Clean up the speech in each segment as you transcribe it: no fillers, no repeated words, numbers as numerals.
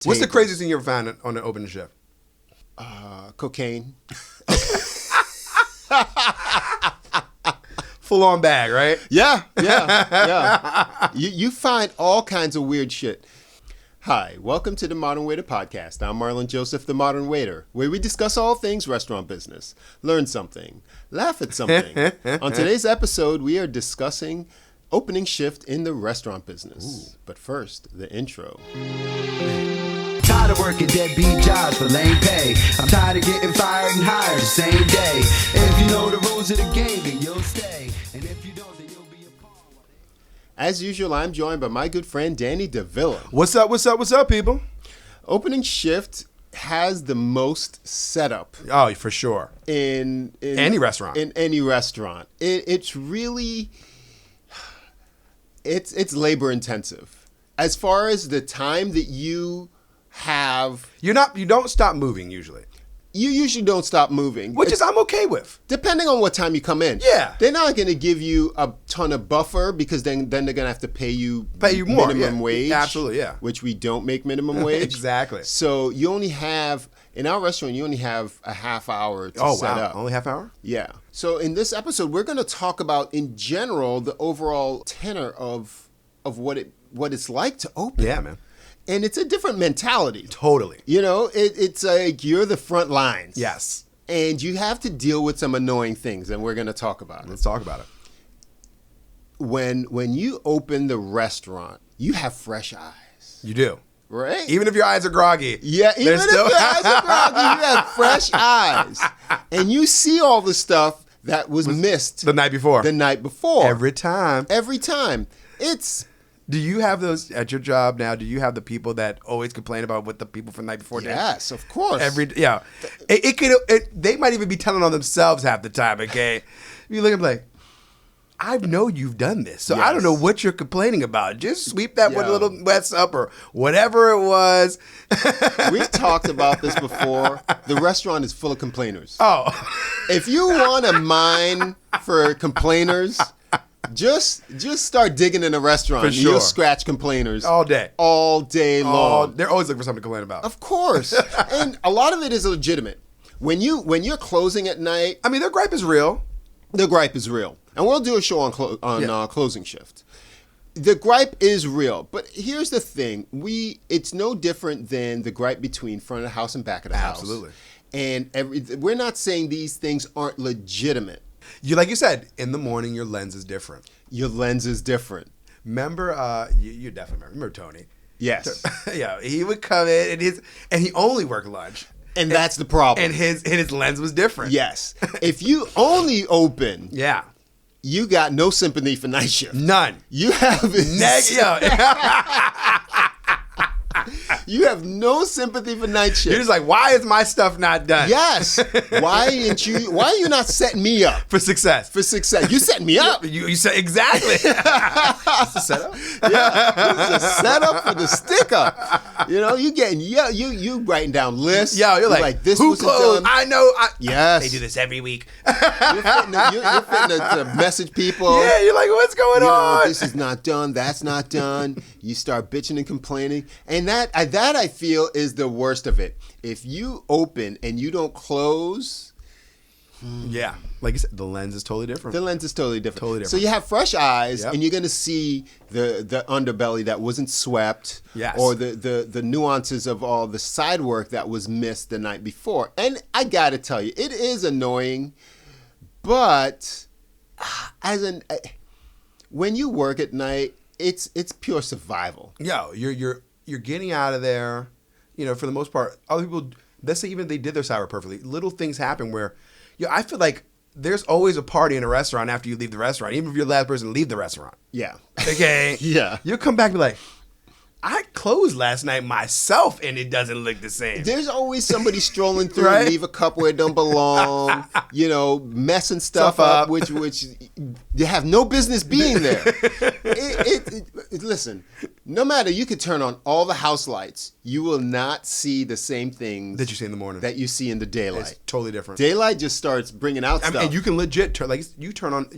What's the craziest thing you ever found on an opening shift? Cocaine. Full on bag, right? Yeah. You find all kinds of weird shit. Hi, welcome to the Modern Waiter Podcast. I'm Marlon Joseph, the Modern Waiter, where we discuss all things restaurant business, learn something, laugh at something. On today's episode, we are discussing opening shift in the restaurant business. Ooh. But first, the intro. Tired of working deadbeat jobs for lame pay. I'm tired of getting fired and hired the same day. If you know the rules of the game, then you'll stay. And if you don't, then you'll be a pawn. As usual, I'm joined by my good friend Danny DeVilla. What's up, people? Opening shift has the most setup. Oh, for sure. In any restaurant. In any restaurant. It's really... It's labor intensive. As far as the time that you have... You don't stop moving usually. You usually don't stop moving. Which is I'm okay with. Depending on what time you come in. Yeah. They're not going to give you a ton of buffer because then they're going to have to pay you more, minimum wage. Absolutely, yeah. Which we don't make minimum wage. Exactly. So you only have... In our restaurant, you only have a half hour to set up. Only half hour? Yeah. So in this episode, we're going to talk about, in general, the overall tenor of what it's like to open. Yeah, man. And it's a different mentality. Totally. You know, it's like you're the front lines. Yes. And you have to deal with some annoying things, and we're going to talk about it. Let's talk about it. When you open the restaurant, you have fresh eyes. You do. Right? Even if your eyes are groggy. Yeah, even if your eyes are groggy, you have fresh eyes. And you see all the stuff that was missed the night before. Every time. Do you have those at your job now? Do you have the people that always complain about what the people from the night before did? Yes, of course. They might even be telling on themselves half the time, okay? You look at them like, I know you've done this, so yes. I don't know what you're complaining about. Just sweep that one little mess up or whatever it was. We've talked about this before. The restaurant is full of complainers. Oh. If you want to mine for complainers, just start digging in a restaurant. For sure. You'll scratch complainers. All day long. They're always looking for something to complain about. Of course. And a lot of it is legitimate. When you're closing at night. I mean, their gripe is real. The gripe is real. And we'll do a show on closing shift. The gripe is real. But here's the thing. It's no different than the gripe between front of the house and back of the house. Absolutely. And we're not saying these things aren't legitimate. Like you said, in the morning, your lens is different. Your lens is different. Remember, you definitely remember Tony. Yes. Yeah, he would come in and he only worked lunch. And that's the problem. And his lens was different. Yes. If you only open, yeah, you got no sympathy for night shift. None. You have You have no sympathy for night shift. You're just like, why is my stuff not done? Yes. Why are you not setting me up? For success. You setting me up. You said exactly. It's a setup? Yeah. It's a setup for the stick up. You know, you writing down lists. Yeah, you're like this who was closed? done. I know. Yes. They do this every week. You're fitting to message people. Yeah, you're like, what's going on? This is not done. That's not done. You start bitching and complaining. And that I feel is the worst of it. If you open and you don't close. Yeah. Like you said, the lens is totally different. Totally different. So you have fresh eyes, and you're going to see the underbelly that wasn't swept. Yes. Or the nuances of all the side work that was missed the night before. And I got to tell you, it is annoying, but when you work at night, it's pure survival. Yo, you're getting out of there, for the most part. Other people, let's say even if they did their side work perfectly, little things happen where, I feel like there's always a party in a restaurant after you leave the restaurant, even if you're the last person to leave the restaurant. Yeah. Okay? Yeah. You'll come back and be like, I closed last night myself and it doesn't look the same. There's always somebody strolling through right? and leave a cup where it don't belong, messing stuff up, which you have no business being there. listen, no matter, you could turn on all the house lights, you will not see the same things That you see in the morning. that you see in the daylight. It's totally different. Daylight just starts bringing out stuff. And you can legit turn you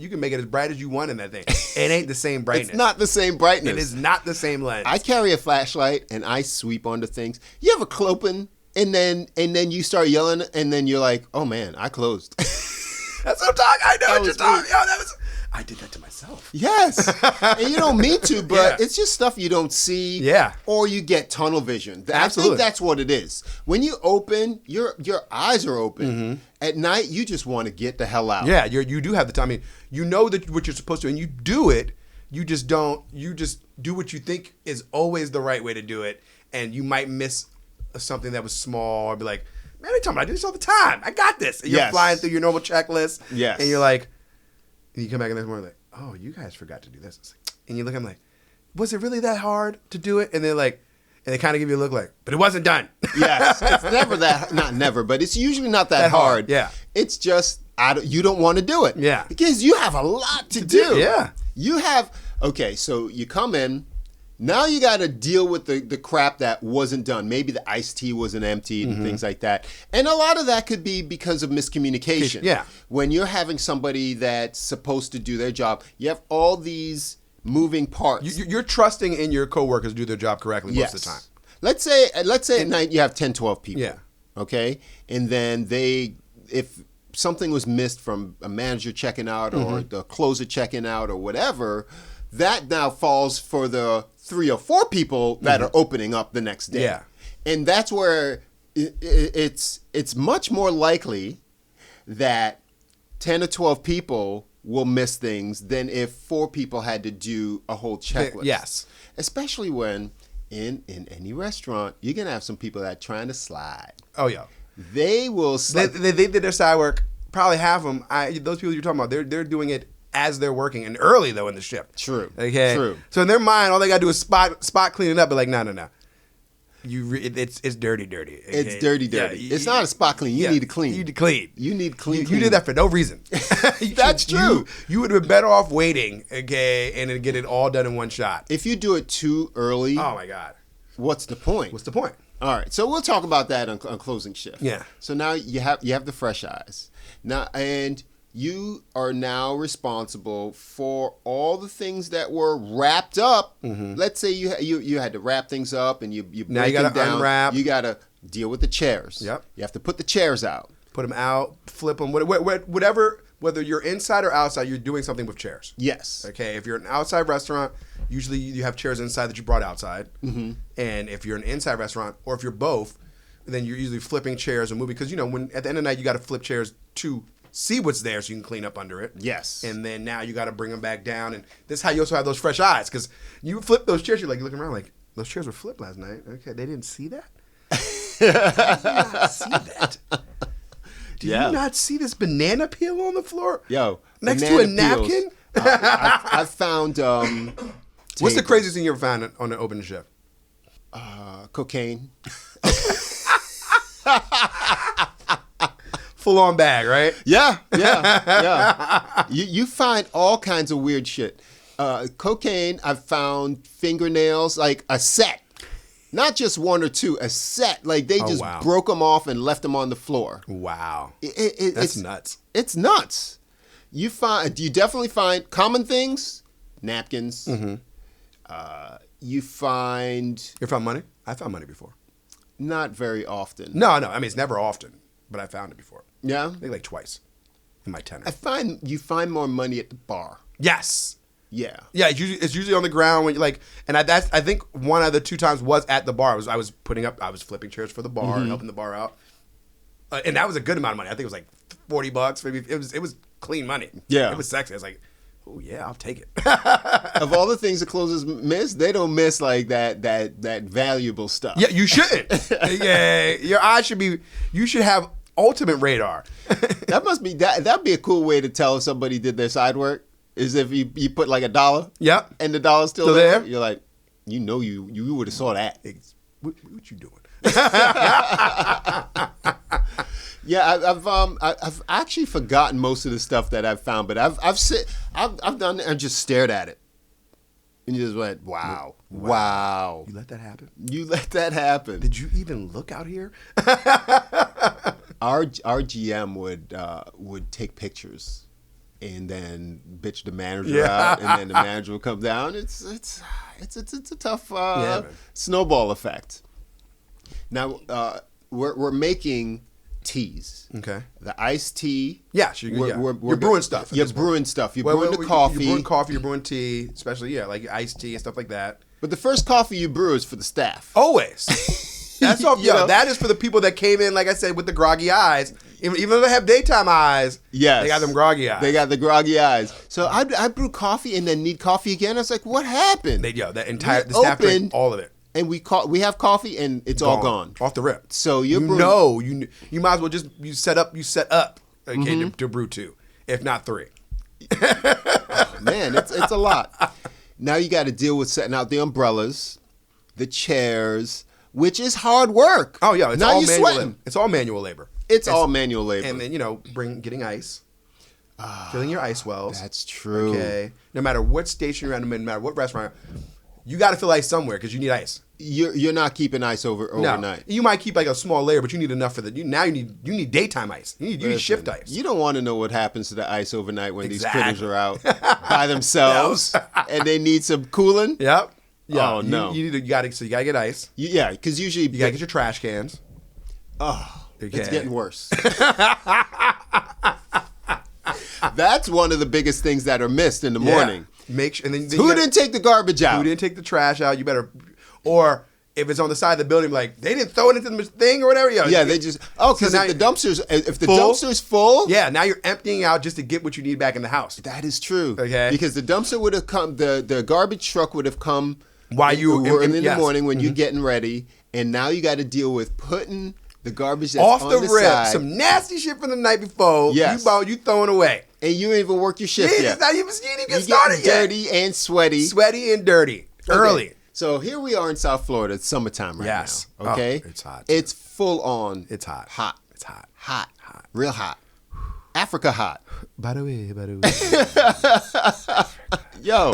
can make it as bright as you want in that thing. It ain't the same brightness. It's not the same brightness. It is not the same lens. I carry a flashlight and I sweep onto things. You ever cloping and then you start yelling and then you're like, oh man, I closed. That's what I'm talking. I know what you're talking. me. Yo, I did that to myself. Yes. And you don't mean to, but Yeah. it's just stuff you don't see. Yeah. Or you get tunnel vision. I Absolutely. think that's what it is. When you open, your eyes are open. Mm-hmm. At night, you just want to get the hell out. Yeah, you do have the time. I mean, you know that what you're supposed to, and you do it. You just don't. You just do what you think is always the right way to do it, and you might miss something that was small, or be like, "Man, they talking about I do this all the time. I got this." And you're Yes. flying through your normal checklist. Yes. And you're like, and you come back in this morning like, "Oh, you guys forgot to do this." It's like, and you look at them like, "Was it really that hard to do it?" And they're like, and they kind of give you a look like, "But it wasn't done." Yes. It's never that, not never, but it's usually not that hard. Yeah. It's just, you don't want to do it. Yeah. Because you have a lot to do. Yeah. You have, okay, so you come in, now you got to deal with the crap that wasn't done. Maybe the iced tea wasn't emptied and things like that. And a lot of that could be because of miscommunication. Yeah. When you're having somebody that's supposed to do their job, you have all these moving parts. You're trusting in your coworkers to do their job correctly most of the time. Let's say at night you have 10, 12 people. Yeah. Okay? And then if something was missed from a manager checking out or the closer checking out or whatever, that now falls for the 3 or 4 people that are opening up the next day. Yeah. And that's where it's much more likely that 10 or 12 people will miss things than if 4 people had to do a whole checklist. Yes. Especially when in any restaurant, you're going to have some people that are trying to slide. Oh yeah. They will slide. They did their side work. Probably half of them. Those people you're talking about, they're doing it as they're working and early though in the shift. True. Okay. True. So in their mind, all they gotta do is spot cleaning up. But like, no. It's dirty. Okay? It's dirty. Yeah, It's not a spot clean. You need to clean. You need to clean. You need clean. You did that for no reason. That's true. You would have been better off waiting, okay, and then get it all done in one shot. If you do it too early, Oh my God. what's the point? What's the point? All right, so we'll talk about that on closing shift. Yeah. So now you have the fresh eyes now, and you are now responsible for all the things that were wrapped up. Let's say you had to wrap things up, and you Now you break gotta them down. unwrap. You got to deal with the chairs. Yep. You have to put the chairs out. Put them out, flip them, whatever. Whether you're inside or outside, you're doing something with chairs. Yes. Okay, if you're an outside restaurant, usually you have chairs inside that you brought outside. Mm-hmm. And if you're an inside restaurant, or if you're both, then you're usually flipping chairs and moving. Because, when at the end of the night, you got to flip chairs to see what's there so you can clean up under it. Yes. And then now you got to bring them back down. And this is how you also have those fresh eyes. Because you flip those chairs, you're like looking around like, those chairs were flipped last night. Okay, they didn't see that? How did you not see that? Do you not see this banana peel on the floor? Yo, next to a banana peels. napkin? I found What's the craziest thing you ever found on an open shift? cocaine. Full on bag, right? Yeah. You find all kinds of weird shit. Cocaine. I've found fingernails, like a set, not just 1 or 2, a set. Like they just wow. broke them off and left them on the floor. Wow. That's It's nuts. It's nuts. You definitely find common things, napkins. Mm-hmm. You find You found money? I found money before. not very often. No. I mean, it's never often, but I found it before. Yeah. I think like twice in my tenure. You find more money at the bar. Yes. Yeah. Yeah, it's usually on the ground when you like, and I think one of the 2 times was at the bar. I was flipping chairs for the bar, helping the bar out, and that was a good amount of money. I think it was like $40, maybe. It was clean money. Yeah. It was sexy. I was like, oh yeah, I'll take it. Of all the things the closers miss, they don't miss like that valuable stuff. Yeah, you shouldn't. Yeah, your eyes should be. You should have ultimate radar. That'd be a cool way to tell if somebody did their side work. Is if you put like $1. Yep. And the dollar's still Still there. there? You're like, you would have saw that. What you doing? Yeah, I've actually forgotten most of the stuff that I've found, but I've done it and just stared at it. And you just went, wow. Wow. You let that happen? You let that happen. Did you even look out here? Our GM would take pictures and then bitch the manager out, and then the manager would come down. It's a tough snowball effect. Now we're making teas. Okay. The iced tea. Yeah, you're brewing stuff. You're brewing stuff. You're brewing the coffee. You're brewing coffee. You're brewing tea, especially like iced tea and stuff like that. But the first coffee you brew is for the staff. Always. That's all. You know? That is for the people that came in, like I said, with the groggy eyes. Even though they have daytime eyes, yes, they got them groggy eyes. They got the groggy eyes. So I brew coffee and then need coffffee again. I was like, what happened? The staff drank all of it. And we have coffee and it's all gone off the rip. So you might as well just set up okay, to brew 2, if not 3. Oh, man, it's a lot. Now you got to deal with setting out the umbrellas, the chairs, which is hard work. Oh yeah, now you're sweating. It's all manual labor. It's all manual labor. And then getting ice, filling your ice wells. That's true. Okay, no matter what station you're at, no matter what restaurant, you got to fill ice somewhere because you need ice. You're not keeping ice overnight. No. You might keep like a small layer, but you need enough for now. You need daytime ice. You need shift ice. You don't want to know what happens to the ice overnight when these critters are out by themselves and they need some cooling. Yep. Yeah. Oh no. You gotta get ice. Because usually you gotta get your trash cans. Oh, it's getting worse. That's one of the biggest things that are missed in the morning. Make sure. And then who didn't take the garbage out? Who didn't take the trash out? You better. Or if it's on the side of the building, like they didn't throw it into the thing or whatever. They just because if the dumpster's full, now you're emptying out just to get what you need back in the house. That is true. Okay, because the dumpster would have come, the garbage truck would have come while you were in the morning when you're getting ready, and now you got to deal with putting the garbage that's off on the rip, side. Some nasty shit from the night before. Yes. You throwing away, and you ain't even work your shift yet. You didn't get started yet. Dirty and sweaty, and dirty early. So here we are in South Florida. It's summertime right now. Okay, it's hot. It's full on. It's hot. Hot. It's hot. Hot. Real hot. Africa hot. By the way. Yo,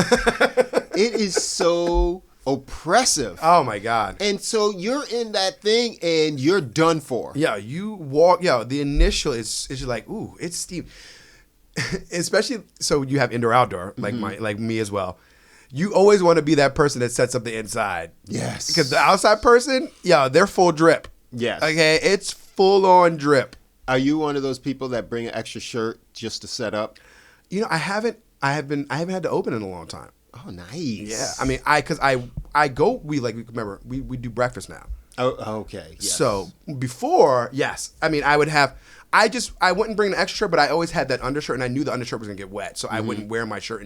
it is so oppressive. Oh my God. And so you're in that thing and you're done for. Yeah, you walk. Yeah, the initial is just like, ooh, it's steam. Especially so you have indoor outdoor like me as well. You always want to be that person that sets up the inside. Yes. Because the outside person, they're full drip. Yes. Okay, it's full on drip. Are you one of those people that bring an extra shirt just to set up? I haven't had to open in a long time. Oh, nice. Yeah. I mean, we do breakfast now. Oh, okay. Yes. So before, yes. I mean, I wouldn't bring an extra shirt, but I always had that undershirt, and I knew the undershirt was gonna get wet, so I wouldn't wear my shirt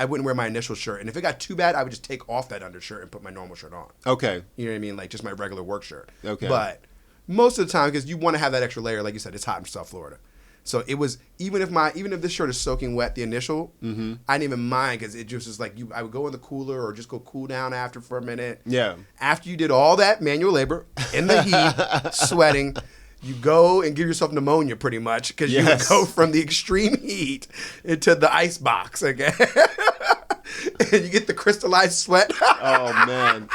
I wouldn't wear my initial shirt. And if it got too bad, I would just take off that undershirt and put my normal shirt on. Okay. You know what I mean? Like just my regular work shirt. Okay. But most of the time, because you want to have that extra layer, like you said, it's hot in South Florida. So it was, even if this shirt is soaking wet, the initial, I didn't even mind because it just was like, I would go in the cooler or just go cool down after for a minute. Yeah. After you did all that manual labor in the heat, sweating, you go and give yourself pneumonia pretty much because you would go from the extreme heat into the ice box, okay? And you get the crystallized sweat. Oh, man.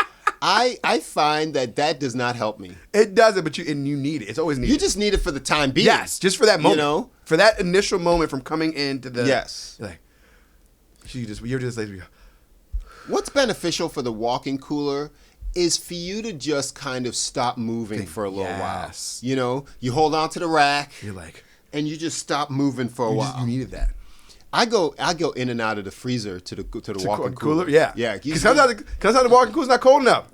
I find that does not help me. It doesn't, but you need it. It's always needed. You just need it for the time being. Yes, just for that moment. You know? For that initial moment from coming into the... Yes. Like, you're just like... What's beneficial for the walk-in cooler is for you to just kind of stop moving for a little while. You know? You hold on to the rack. You're like... And you just stop moving for a while. You needed that. I go in and out of the freezer to the walk-in cooler. Yeah. Because sometimes the walk-in cooler's not cold enough.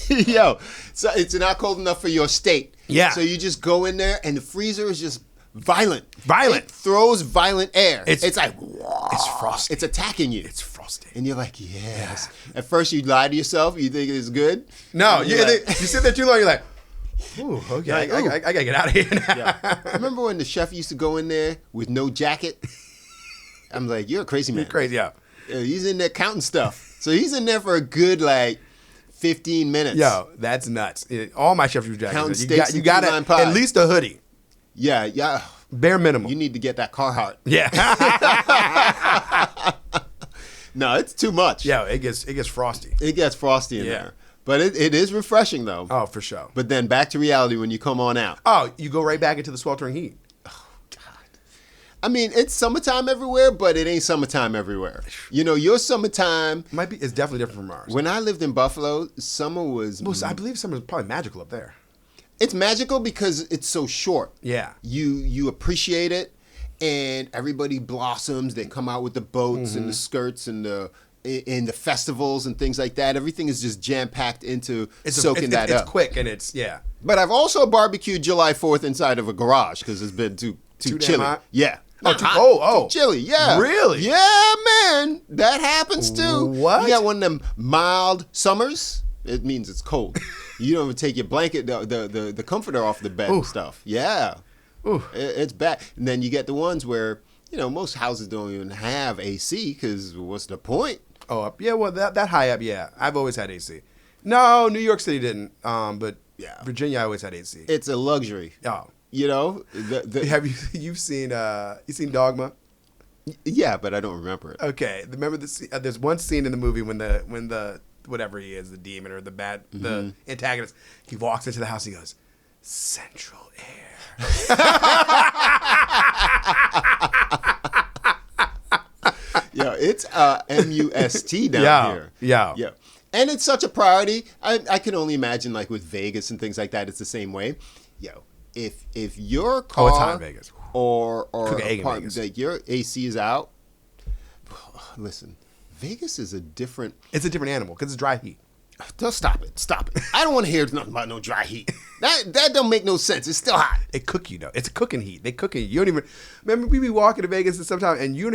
Yo, so it's not cold enough for your state. Yeah. So you just go in there and the freezer is just violent. Violent. It throws violent air. It's like, it's frosty. It's attacking you. It's frosty. And you're like, yes. Yeah. At first you lie to yourself. You think it's good. No. You sit there too long. You're like, ooh, okay. I got to get out of here now. Yeah. Remember when the chef used to go in there with no jacket? I'm like, you're a crazy man. You're crazy, yeah. He's in there counting stuff. So he's in there for a good, 15 minutes. Yo, that's nuts. All my chefs use jackets. Counting steaks you got at least a hoodie. Yeah. Bare minimum. You need to get that Carhartt. Yeah. No, it's too much. Yeah, it gets frosty. It gets frosty in Yeah. there. But it is refreshing, though. Oh, for sure. But then back to reality when you come on out. Oh, you go right back into the sweltering heat. I mean, it's summertime everywhere, but it ain't summertime everywhere. You know, your summertime... It's definitely different from ours. When I lived in Buffalo, summer was... Well, I believe summer's probably magical up there. It's magical because it's so short. Yeah. You appreciate it, and everybody blossoms. They come out with the boats and the skirts and the festivals and things like that. Everything is just jam-packed into soaking that up. It's quick and it's, yeah. But I've also barbecued July 4th inside of a garage because it's been too Too damn chilly. hot? Yeah. Oh, Not too hot, cold? Oh. too chilly. Yeah. Really? Yeah, man. That happens too. What? You got one of them mild summers. It means it's cold. You don't even take your blanket, the comforter off the bed and stuff. Yeah. Ooh. It's bad. And then you get the ones where, you know, most houses don't even have AC because what's the point? Oh, up. Yeah, well, that high up, yeah. I've always had AC. No, New York City didn't. But Yeah. Virginia, I always had AC. It's a luxury. Oh. You know? Have you've seen Dogma? Yeah, but I don't remember it. Okay, remember there's one scene in the movie when the whatever he is, the demon or the antagonist, he walks into the house and he goes, Central Air. Yeah, it's MUST down here. Yeah. Yeah. And it's such a priority. I can only imagine like with Vegas and things like that, it's the same way. Yo, if your car it's hot in Vegas. or Cook an egg in apartment, Vegas. like your AC is out, listen, Vegas is a different... It's a different animal because it's dry heat. Just stop it. I don't want to hear nothing about no dry heat. That don't make no sense. It's still hot. It cook you though. It's a cooking heat. They cook you. You don't even remember we be walking to Vegas and sometimes and you're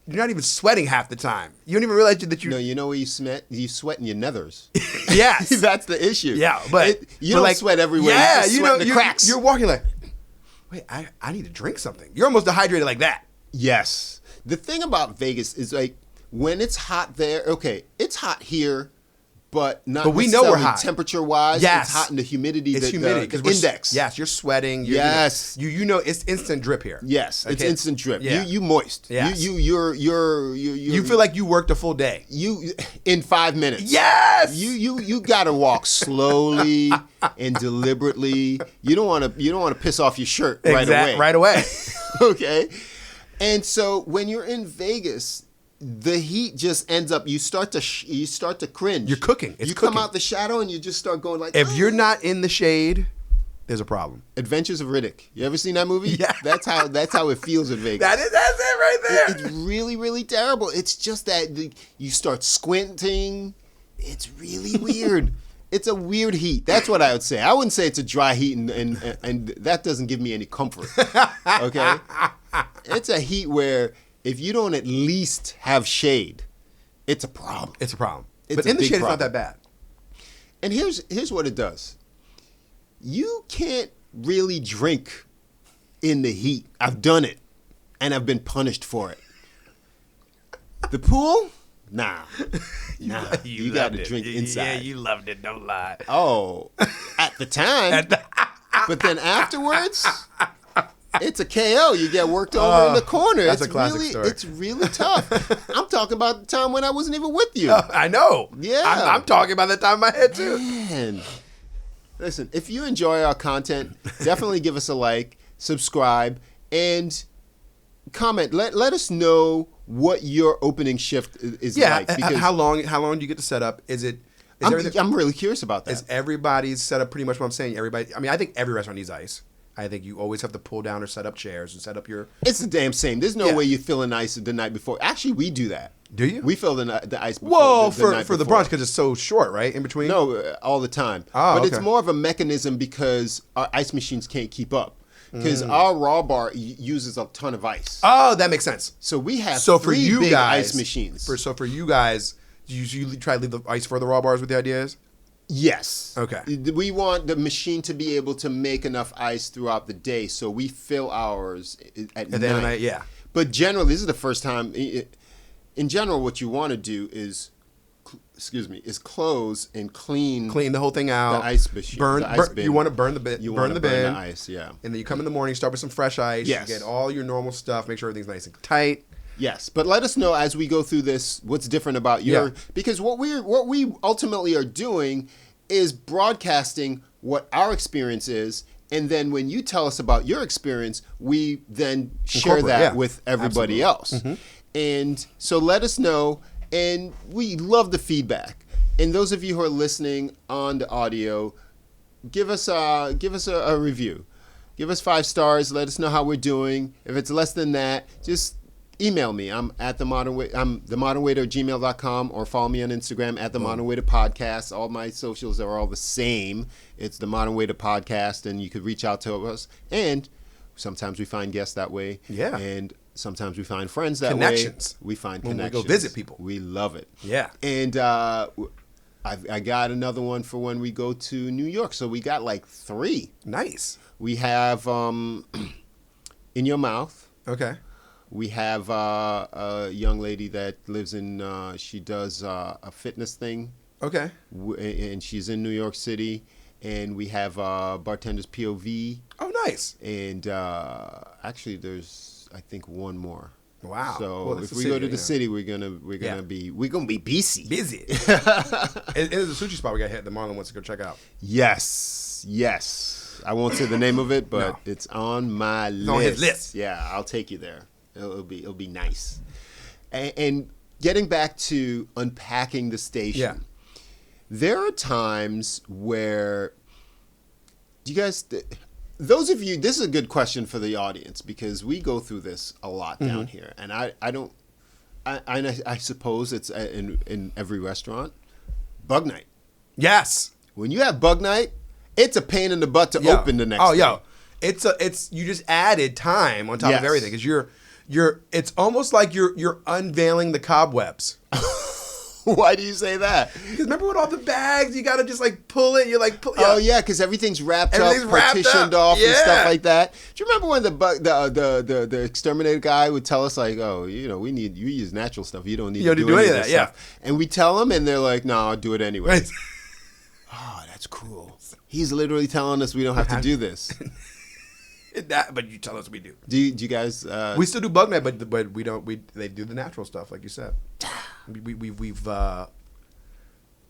not even sweating half the time. You don't even realize that you. No, you know where you sweat? You sweat in your nethers. Yes, That's the issue. Yeah, but you don't sweat everywhere. Yeah, you sweat in the cracks. You're walking like, wait, I need to drink something. You're almost dehydrated like that. Yes. The thing about Vegas is like when it's hot there. Okay, it's hot here, but not. But we know we're necessarily hot. Temperature-wise, Yes. it's hot in the humidity. It's humidity the because index. Yes, you're sweating. Yes. You know it's instant drip here. Yes, it's Okay. instant drip. Yeah. You moist. Yes. You feel like you worked a full day. you in 5 minutes. Yes. You gotta walk slowly and deliberately. You don't want to piss off your shirt right away. Right away. Okay. And so when you're in Vegas, the heat just ends up. You start to cringe. You're cooking. It's you cooking. come out the shadow and you just start going like. If you're "Ah." not in the shade, there's a problem. Adventures of Riddick. You ever seen that movie? Yeah. That's how it feels in Vegas. That's it right there. It's really, really terrible. It's just that you start squinting. It's really weird. It's a weird heat. That's what I would say. I wouldn't say it's a dry heat, and that doesn't give me any comfort. Okay? It's a heat where if you don't at least have shade, it's a problem. It's a problem. It's But a in the big shade, it's not problem. that bad. And here's what it does. You can't really drink in the heat. I've done it, and I've been punished for it. The pool? Nah. You got to drink inside. Yeah, you loved it. Don't lie. Oh, at the time. But then afterwards, it's a KO. You get worked over in the corner. That's it's a classic really, story. It's really tough. I'm talking about the time when I wasn't even with you. I know. Yeah. I'm talking about that time in my head too. Man. Listen, if you enjoy our content, definitely give us a like, subscribe, and comment. Let us know what your opening shift is Yeah. like. Because How long do you get to set up? I'm really curious about that. Is everybody's set up pretty much what I'm saying? Everybody. I mean, I think every restaurant needs ice. I think you always have to pull down or set up chairs and set up your. It's the damn same. There's no Yeah. way you fill in ice the night before. Actually, we do that. Do you? We fill the ice before. Whoa, the night for the before. brunch because it's so short, right? In between. No, all the time. Oh, but it's okay. more of a mechanism because our ice machines can't keep up. Because our raw bar uses a ton of ice. Oh, that makes sense. So we have So for three you big guys, ice machines. For you guys, do you try to leave the ice for the raw bars with the ideas? Yes. Okay. We want the machine to be able to make enough ice throughout the day, so we fill ours at the end of the night, yeah. But generally, this is the first time. In general, what you want to do is, close and clean Clean the whole thing out. the ice machine. the ice bin. You want to burn the bin. You burn want the to burn bin. the ice, yeah. And then you come in the morning, start with some fresh ice. Yes. You get all your normal stuff. Make sure everything's nice and tight. Yes, but let us know as we go through this what's different about your because what we ultimately are doing is broadcasting what our experience is, and then when you tell us about your experience, we then share that with everybody else. And so let us know, and we love the feedback. And those of you who are listening on the audio, give us a review. Give us 5 stars. Let us know how we're doing. If it's less than that, just email me. I'm at I'm themodernwaiter@gmail.com, or follow me on Instagram at the Modern Waiter Podcast. All my socials are all the same. It's the Modern Waiter Podcast, and you could reach out to us. And sometimes we find guests that way. Yeah. And sometimes we find friends that Connections. way. We find when connections. we go visit people. We love it. Yeah. And I got another one for when we go to New York. So we got like 3. Nice. We have In Your Mouth. Okay. We have a young lady that lives in, she does a fitness thing. Okay. And she's in New York City. And we have Bartender's POV. Oh, nice. And actually, there's, I think, one more. Wow. So Well, if the we city, go to the city, we're gonna be busy. Busy. It is a sushi spot we got hit that Marlon wants to go check out. Yes. I won't say the name of it, but it's on my list. On his list. Yeah, I'll take you there. It'll be nice. And getting back to unpacking the station. Yeah. There are times where you guys, those of you, this is a good question for the audience because we go through this a lot down here, and I suppose it's in every restaurant. Bug night. Yes. When you have bug night, it's a pain in the butt to open the next day. It's you just added time on top of everything because it's almost like you're unveiling the cobwebs. Why do you say that? Because remember with all the bags, you gotta just like pull it. You're like, oh yeah, because everything's wrapped up, partitioned off, and stuff like that. Do you remember when the exterminator guy would tell us like, oh, you use natural stuff. You don't need to do any of that. Yeah, and we tell them, and they're like, no, I'll do it anyway. Right. Oh, that's cool. He's literally telling us we don't have to do this. But you tell us we do. Do you guys? We still do bug night, but we don't. They do the natural stuff, like you said. We've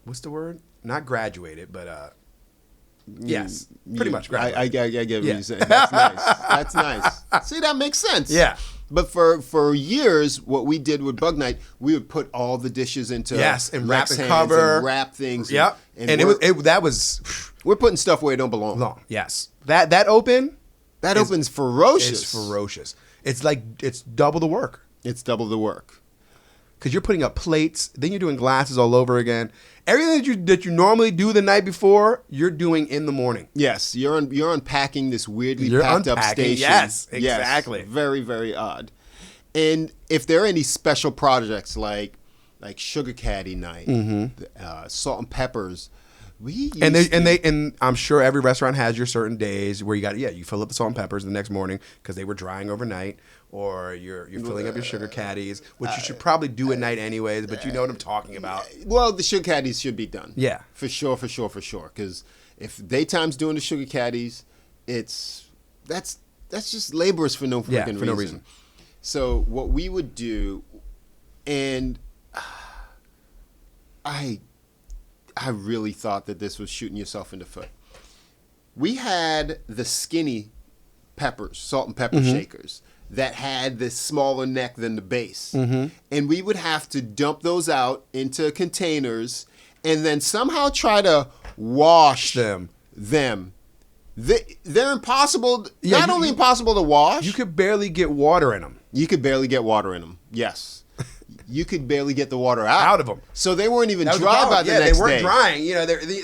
what's the word? Not graduated, but yes, pretty much graduated. I get what you're saying. That's nice. That's nice. See, that makes sense. Yeah. But for years, what we did with Bug Night, we would put all the dishes into and wrap Rex and cover, and wrap things. Yep. And we're putting stuff where it don't belong. Yes. That opens ferocious. It's ferocious. It's double the work. It's double the work. Because you're putting up plates, then you're doing glasses all over again. Everything that you normally do the night before, you're doing in the morning. Yes, you're unpacking this weirdly packed up station. Yes, exactly. Yes, very, very odd. And if there are any special projects like Sugar Caddy Night, Salt and Peppers, and I'm sure every restaurant has your certain days where you fill up the salt and peppers the next morning because they were drying overnight, or you're filling up your sugar caddies, which you should probably do at night anyways. But you know what I'm talking about. Well, the sugar caddies should be done. Yeah, for sure. Because if daytime's doing the sugar caddies, that's just laborers for no freaking reason. So what we would do, and I really thought that this was shooting yourself in the foot. We had the skinny peppers, salt and pepper shakers, that had the smaller neck than the base. And we would have to dump those out into containers and then somehow try to wash them. They're impossible. Not only impossible to wash. You could barely get water in them. Yes. You could barely get the water out of them. So they weren't even dry by the next day. They weren't drying.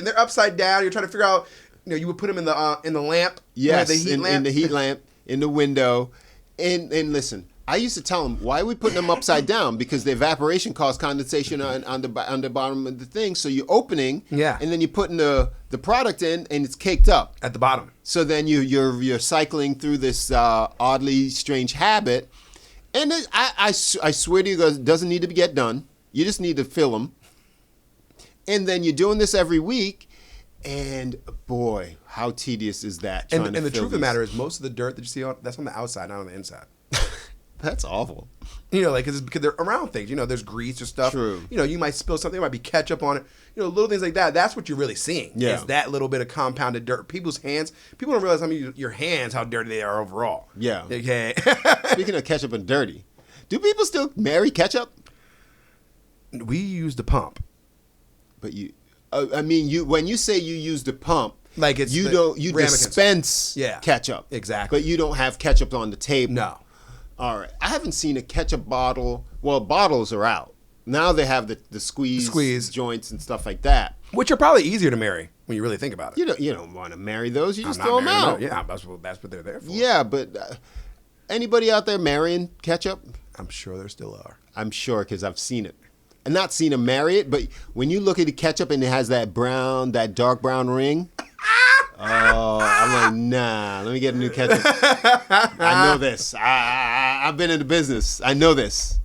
They're upside down. You're trying to figure out. You would put them in the lamp. Yes, the heat lamp. In the heat lamp, in the window. And listen, I used to tell them, why are we putting them upside down? Because the evaporation caused condensation on the bottom of the thing. So you're opening, and then you're putting the product in, and it's caked up at the bottom. So then you're cycling through this oddly strange habit. And I swear to you, it doesn't need to get done. You just need to fill them. And then you're doing this every week. And boy, how tedious is that? And the truth of the matter is, most of the dirt that you see that's on the outside, not on the inside. That's awful. You know, like because they're around things. You know, there's grease or stuff. True. You know, you might spill something. There might be ketchup on it. You know, little things like that. That's what you're really seeing. Yeah. Is that little bit of compounded dirt. People's hands. People don't realize your hands how dirty they are overall. Yeah. Okay. Speaking of ketchup and dirty, do people still marry ketchup? We use the pump. But when you say you use the pump, Like it's you the ramekins. dispense Yeah. ketchup. Exactly. But you don't have ketchup on the table. No. All right. I haven't seen a ketchup bottle. Well, bottles are out. Now they have the squeeze joints and stuff like that. Which are probably easier to marry when you really think about it. You don't want to marry those. You just I'm throw not them marrying out. them. Yeah, that's what they're there for. Yeah, but anybody out there marrying ketchup? I'm sure there still are. I'm sure because I've seen it. I've not seen them marry it, but when you look at the ketchup and it has that dark brown ring. Oh, I'm like, nah, let me get a new ketchup. I know this. I've been in the business. I know this.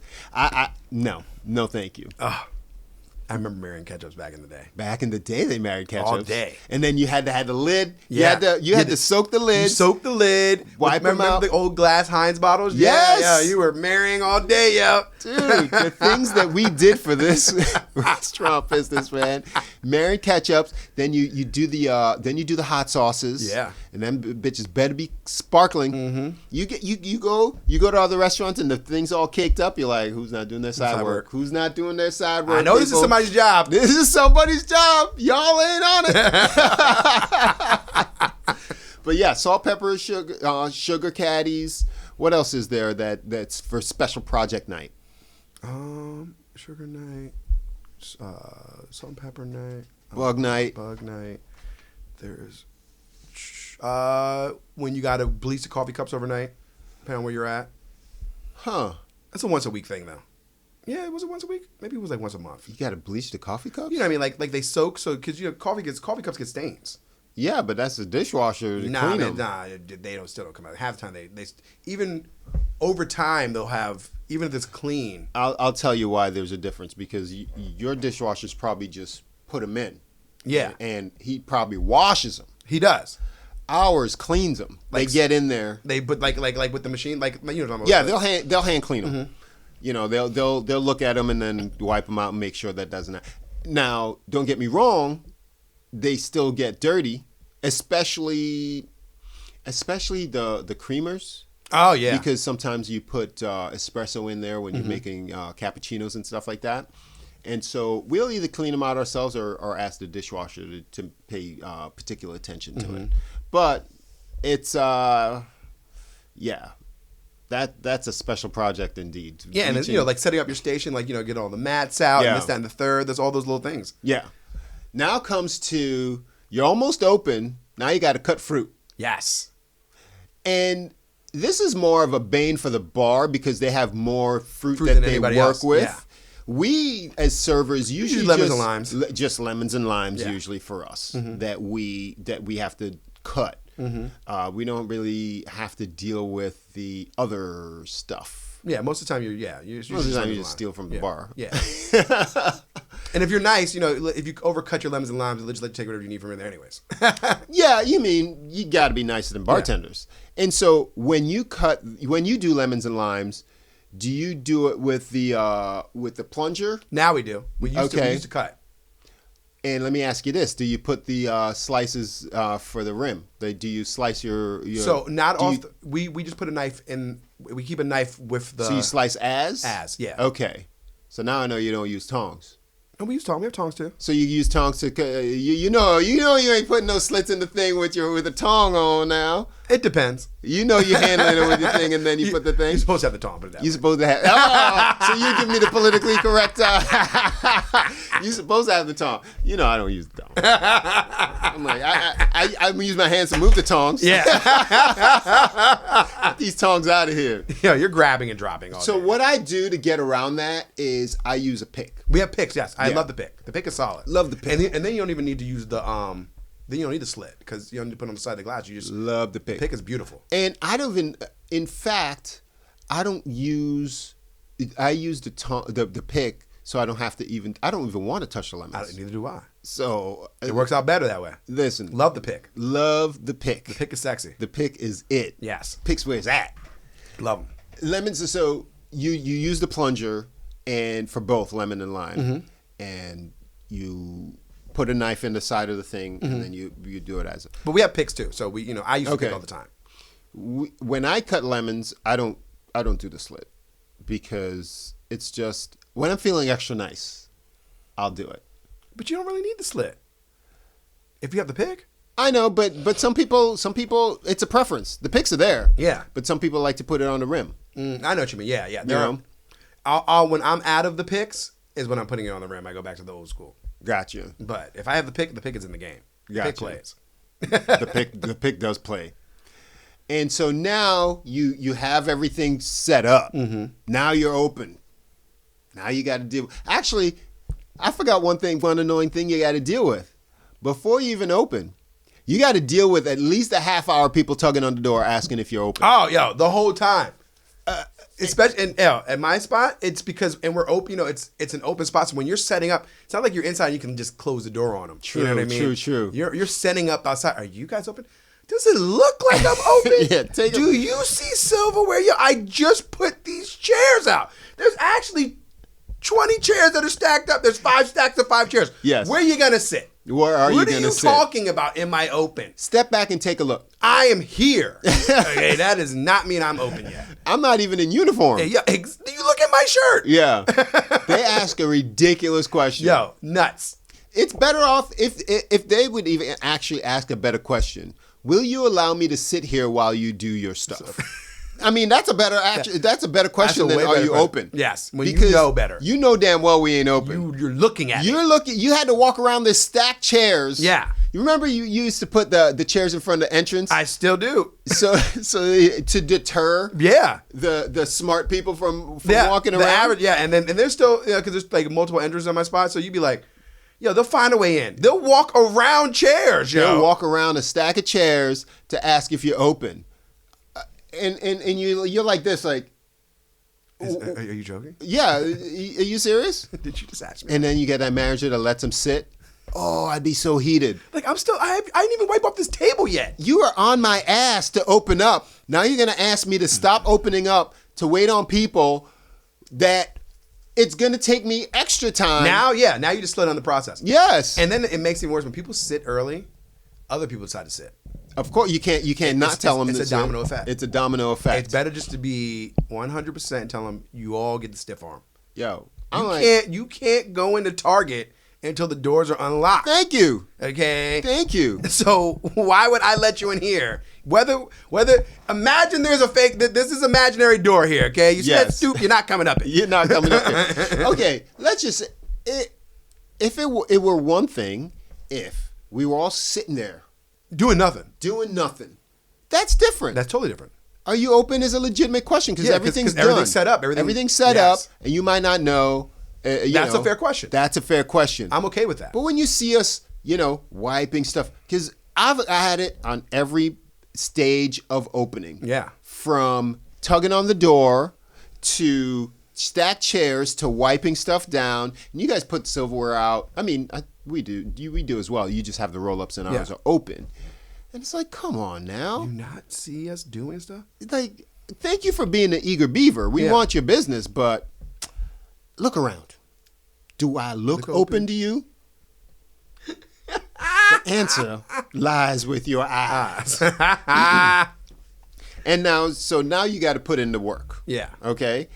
No, thank you. I remember marrying ketchups back in the day. Back in the day, they married ketchups. All day. And then you had to have the lid. Yeah. You had to soak the lid. You soak the lid. Wipe them remember out. the old glass Heinz bottles? Yes. Yeah, you were marrying all day, yo. Dude, the things that we did for this restaurant business, man. Marrying ketchups, then you do the hot sauces. Yeah. And then bitches better be sparkling. Mm-hmm. You go to other restaurants and the thing's all caked up. You're like, who's not doing their side work? Who's not doing their side work? I know this is somebody's job. This is somebody's job. Y'all ain't on it. But yeah, salt, pepper, sugar caddies. What else is there that's for special project night? Sugar night, salt and pepper night, Bug night. There's when you gotta bleach the coffee cups overnight, depending on where you're at. Huh. That's a once a week thing though. Yeah, was it once a week? Maybe it was like once a month. You got to bleach the coffee cups? You know what I mean? Like they soak, so because coffee cups get stains. Yeah, but that's the dishwasher to clean them. They still don't come out. Half the time they even over time they'll have, even if it's clean. I'll tell you why there's a difference, because your dishwasher's probably just put them in. Yeah, and he probably washes them. He does. Ours cleans them. They get in there. They put like with the machine, like you know. Yeah, they'll hand clean them. Mm-hmm. You know, they'll look at them and then wipe them out and make sure that doesn't. Now, don't get me wrong, they still get dirty, especially the creamers. Oh yeah, because sometimes you put espresso in there when you're making cappuccinos and stuff like that. And so we'll either clean them out ourselves or ask the dishwasher to pay particular attention to it. But it's that's a special project indeed. Yeah, and then, like setting up your station, like get all the mats out and this, that, and the third. There's all those little things. Yeah. Now comes to you're almost open. Now you got to cut fruit. Yes. And this is more of a bane for the bar because they have more fruit than that they work else. with. Yeah. We as servers usually lemons and limes. Just lemons and limes usually for us that we have to cut. We don't really have to deal with the other stuff. Yeah, most of the time you just steal from the bar. Yeah. And if you're nice, if you overcut your lemons and limes, they'll just let you take whatever you need from in there anyways. Yeah, you got to be nicer than bartenders. Yeah. And so when you do lemons and limes, do you do it with the plunger? Now we do. We used to cut. And let me ask you this: do you put the slices for the rim? Do you slice your? So not off. We just put a knife in. We keep a knife with the. So you slice as? Yeah. Okay. So now I know you don't use tongs. And we use tongs. We have tongs too. So you use tongs to you know you ain't putting no slits in the thing with a tong on now. It depends. You know you're handling it with your thing, and then you put the thing. You're supposed to have the tong, but you're supposed to have. Oh, so you give me the politically correct. You're supposed to have the tong. You know I don't use the tong. I'm like I use my hands to move the tongs. Yeah. Get these tongs out of here. Yeah, you're grabbing and dropping all So day. what I do to get around that is I use a pick. We have picks. Yes, I love the pick. The pick is solid. Love the pick. And then you don't even need to use the Then you don't need the slit because you don't need to put it on the side of the glass. You just love the pick. The pick is beautiful. And I don't even. In fact, I don't use. I use the pick, so I don't have to even. I don't even want to touch the lemons. Neither do I. So it works out better that way. Listen, love the pick. Love the pick. The pick is sexy. The pick is it. Yes. Pick's where it's at. Love them. Lemons. So you use the plunger and for both lemon and lime, and you put a knife in the side of the thing, and then you do it as. But we have picks too, so I use to pick all the time. When I cut lemons, I don't do the slit because it's just when I'm feeling extra nice, I'll do it. But you don't really need the slit if you have the pick. I know, but some people, it's a preference. The picks are there. Yeah. But some people like to put it on the rim. I know what you mean. Yeah. You know? I'll when I'm out of the picks is when I'm putting it on the rim. I go back to the old school. Gotcha. But if I have the pick is in the game. The pick plays. The pick does play. And so now you have everything set up. Now you're open. Now you got to deal. Actually, I forgot one annoying thing you got to deal with. Before you even open, you got to deal with at least a half hour people tugging on the door asking if you're open. Oh, the whole time. Especially at my spot, it's because we're open. It's an open spot. So when you're setting up, it's not like you're inside. And you can just close the door on them. True, you know what I mean? True. You're setting up outside. Are you guys open? Does it look like I'm open? Do you see silverware? I just put these chairs out. There's actually 20 chairs that are stacked up. There's 5 stacks of 5 chairs. Yes. Where are you gonna sit? Where are you gonna sit? What are you talking about? Am I open? Step back and take a look. I am here. Okay, that does not mean I'm open yet. I'm not even in uniform. Yeah, you look at my shirt. Yeah. They ask a ridiculous question. Yo, nuts. It's better off if they would even actually ask a better question. Will you allow me to sit here while you do your stuff? I mean, that's a better question than are you open? Yes, when because you know better. You know damn well we ain't open. You're looking at it. You had to walk around this stacked chairs. Yeah. You remember you used to put the chairs in front of the entrance? I still do. So to deter the smart people from walking around? The average, and there's still, because there's like multiple entrances on my spot, so you'd be like, they'll find a way in. They'll walk around chairs, They'll walk around a stack of chairs to ask if you're open. And you're like this, like... Are you joking? Yeah. Are you serious? Did you just ask me? And then you get that manager that lets them sit. Oh, I'd be so heated. Like, I didn't even wipe off this table yet. You are on my ass to open up. Now you're going to ask me to stop opening up to wait on people that it's going to take me extra time. Now you just slid on the process. Yes. And then it makes it worse when people sit early, other people decide to sit. Of course, you can't not tell them. It's a domino effect. It's a domino effect. It's better just to be 100% and tell them you all get the stiff arm. Yo, you can't go into Target until the doors are unlocked. Thank you. Okay. Thank you. So why would I let you in here? Whether imagine there's a fake. This is imaginary door here. Okay. You see that stoop? You're not coming up it. You're not coming up it. Okay. Let's just say, if it were one thing, if we were all sitting there. Doing nothing. That's different. That's totally different. Are you open is a legitimate question because everything's done. Everything's set up. Everything's set up, and you might not know. That's a fair question. That's a fair question. I'm okay with that. But when you see us, wiping stuff, because I had it on every stage of opening. Yeah. From tugging on the door to stacked chairs to wiping stuff down. And you guys put silverware out. I mean, we do. We do as well. You just have the roll-ups and ours are open. And it's like, come on now. Do you not see us doing stuff? Like, thank you for being an eager beaver. We want your business, but look around. Do I look open to you? The answer lies with your eyes. And now you got to put in the work. Yeah. Okay?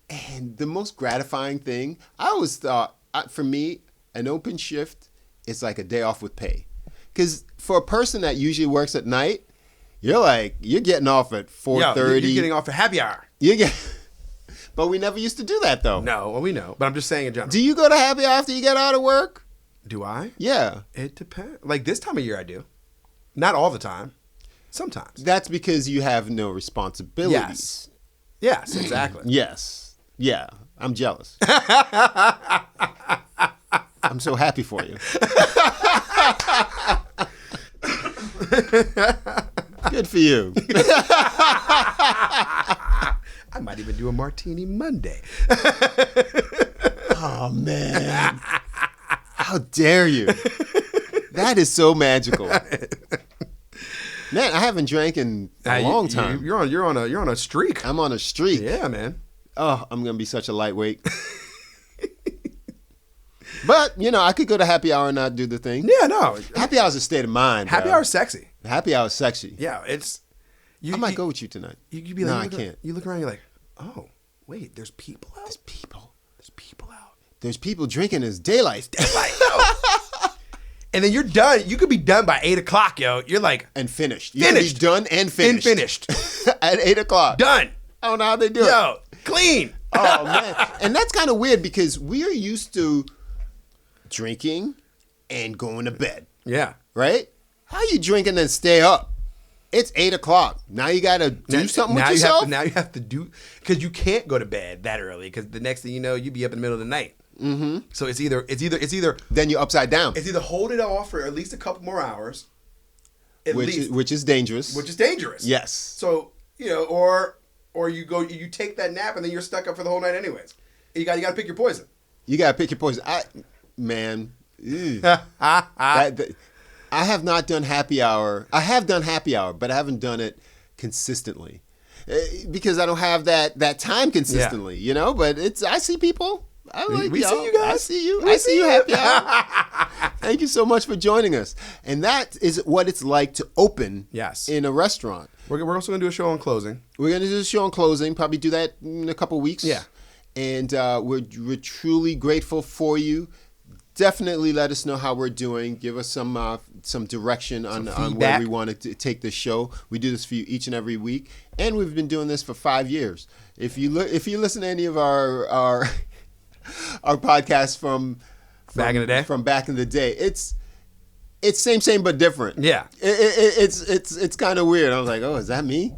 And the most gratifying thing, I always thought, for me, an open shift is like a day off with pay. Because for a person that usually works at night, you're getting off at 4:30. You're getting off at happy hour. But we never used to do that, though. No, well, we know. But I'm just saying in general. Do you go to happy hour after you get out of work? Do I? Yeah. It depends. Like this time of year I do. Not all the time. Sometimes. That's because you have no responsibilities. Yes, exactly. Yes. Yeah. I'm jealous. I'm so happy for you. Good for you. I might even do a martini Monday. Oh, man. How dare you? That is so magical. Man, I haven't drank in a long time. You're on a streak. I'm on a streak. Yeah, man. Oh, I'm gonna be such a lightweight. But I could go to happy hour and not do the thing. Yeah, no. Happy hour is a state of mind. Happy bro. hour is sexy. Happy hour is sexy. Yeah, it's. I might go with you tonight. You be no, like, I can't. You look around, you're like, oh, wait, there's people out. There's people. There's people out. There's people drinking. It's daylight. And then you're done. You could be done by 8 o'clock, yo. You're like and finished. You can be done and finished. And finished. At 8 o'clock. Done. I don't know how they do it. Yo, clean. Oh man, and that's kind of weird because we are used to drinking and going to bed, Yeah. right? How you drink and then stay up? It's 8 o'clock. Now you got to do something with yourself? Now you have to do, because you can't go to bed that early, because the next thing you know, you be up in the middle of the night. Mm-hmm. So it's either then you're upside down. It's either hold it off for at least a couple more hours, which is dangerous. Which is dangerous. Yes. So or you take that nap and then you're stuck up for the whole night anyways. You got to pick your poison. You got to pick your poison. I have not done happy hour. I have done happy hour, but I haven't done it consistently because I don't have that time consistently. But I see people. We see you guys. I see you. I see you happy hour. Thank you so much for joining us. And that is what it's like to open in a restaurant. We're also going to do a show on closing. We're going to do a show on closing. Probably do that in a couple weeks. Yeah. And we're truly grateful for you. Definitely let us know how we're doing. Give us some direction on where we want to take this show. We do this for you each and every week, and we've been doing this for 5 years. If you listen to any of our podcasts from back in the day, it's same but different. Yeah, it's kind of weird. I was like, oh, is that me?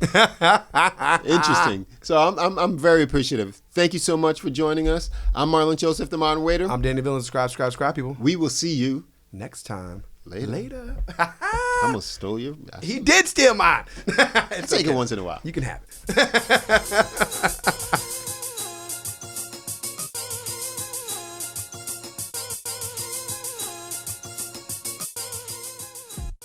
Interesting. So I'm very appreciative. Thank you so much for joining us. I'm Marlon Joseph, the Modern Waiter. I'm Danny Villain. Subscribe, people. We will see you next time. Later. I almost stole your. He did steal mine. I take it once in a while. You can have it.